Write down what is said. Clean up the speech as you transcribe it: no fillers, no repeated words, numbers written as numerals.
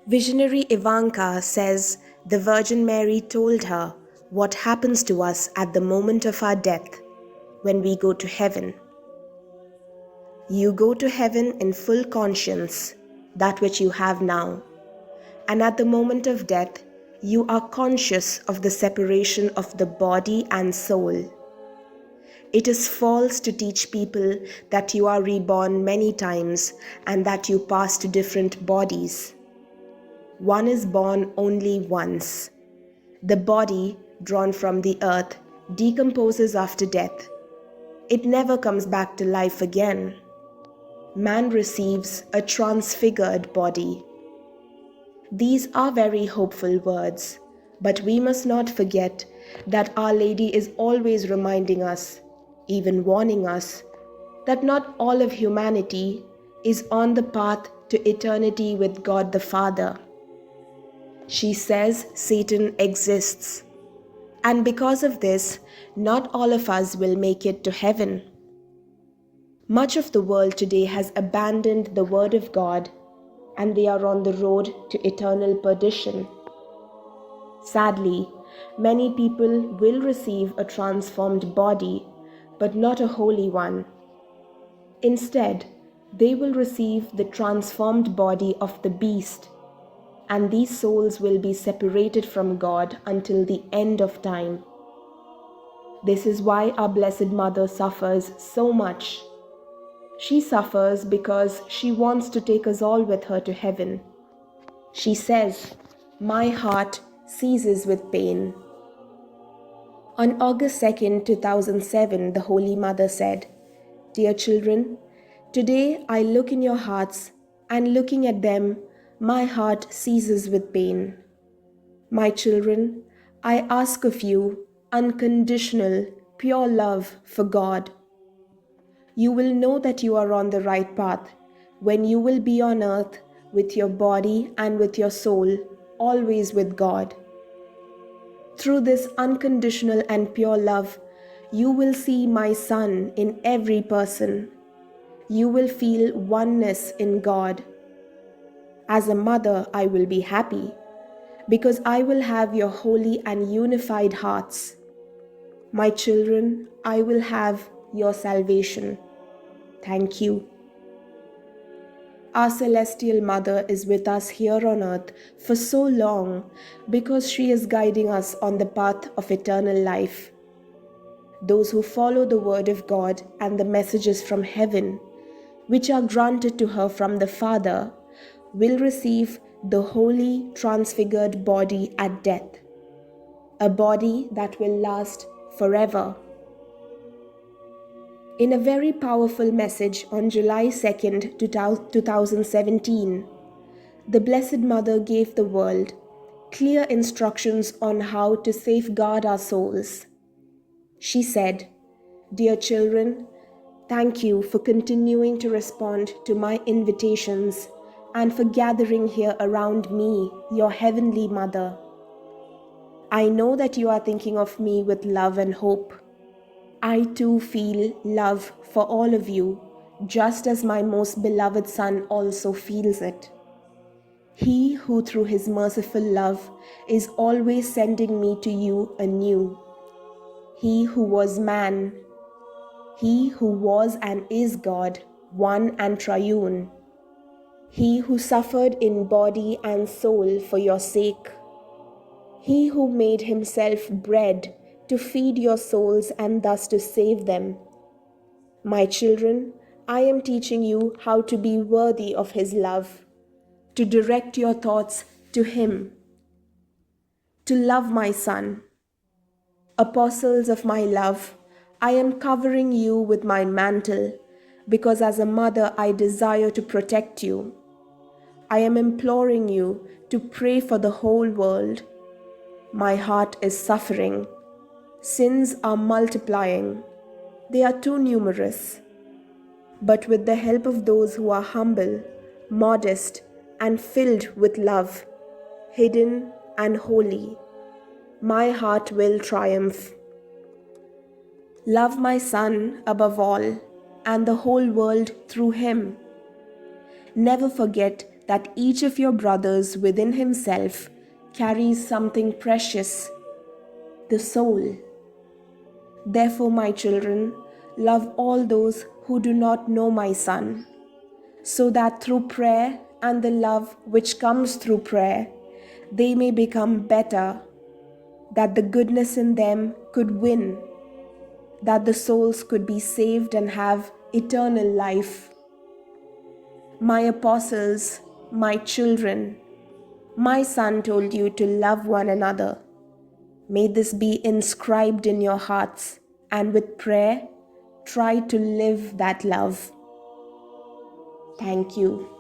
Visionary Ivanka says the Virgin Mary told her what happens to us at the moment of our death when we go to heaven. You go to heaven in full conscience, that which you have now, and at the moment of death, you are conscious of the separation of the body and soul. It is false to teach people that you are reborn many times and that you pass to different bodies. One is born only once. The body, drawn from the earth, decomposes after death. It never comes back to life again. Man receives a transfigured body. These are very hopeful words, but we must not forget that Our Lady is always reminding us, even warning us, that not all of humanity is on the path to eternity with God the Father. She says Satan exists, and because of this, not all of us will make it to heaven. Much of the world today has abandoned the Word of God, and they are on the road to eternal perdition. Sadly, many people will receive a transformed body, but not a holy one. Instead, they will receive the transformed body of the beast, and these souls will be separated from God until the end of time. This is why our Blessed Mother suffers so much. She suffers because she wants to take us all with her to heaven. She says, "My heart seizes with pain." On August 2nd, 2007, the Holy Mother said, "Dear children, today I look in your hearts, and looking at them, my heart seizes with pain. My children, I ask of you unconditional, pure love for God. You will know that you are on the right path when you will be on earth with your body and with your soul, always with God. Through this unconditional and pure love, you will see my Son in every person. You will feel oneness in God. As a mother, I will be happy because I will have your holy and unified hearts. My children, I will have your salvation. Thank you." Our Celestial Mother is with us here on earth for so long because she is guiding us on the path of eternal life. Those who follow the Word of God and the messages from heaven, which are granted to her from the Father, will receive the holy transfigured body at death, a body that will last forever. In a very powerful message on July 2nd, 2017, the Blessed Mother gave the world clear instructions on how to safeguard our souls. She said, "Dear children, thank you for continuing to respond to my invitations and for gathering here around me, your Heavenly Mother. I know that you are thinking of me with love and hope. I too feel love for all of you, just as my most beloved Son also feels it. He who through his merciful love is always sending me to you anew. He who was man, he who was and is God, one and triune. He who suffered in body and soul for your sake. He who made himself bread to feed your souls and thus to save them. My children, I am teaching you how to be worthy of his love, to direct your thoughts to him, to love my Son. Apostles of my love, I am covering you with my mantle because as a mother I desire to protect you. I am imploring you to pray for the whole world. My heart is suffering. Sins are multiplying. They are too numerous. But with the help of those who are humble, modest and filled with love, hidden and holy, my heart will triumph. Love my Son above all, and the whole world through him. Never forget that each of your brothers within himself carries something precious, the soul. Therefore, my children, love all those who do not know my Son, so that through prayer and the love which comes through prayer, they may become better, that the goodness in them could win, that the souls could be saved and have eternal life. My apostles, my children, my Son told you to love one another. May this be inscribed in your hearts, and with prayer, try to live that love. Thank you.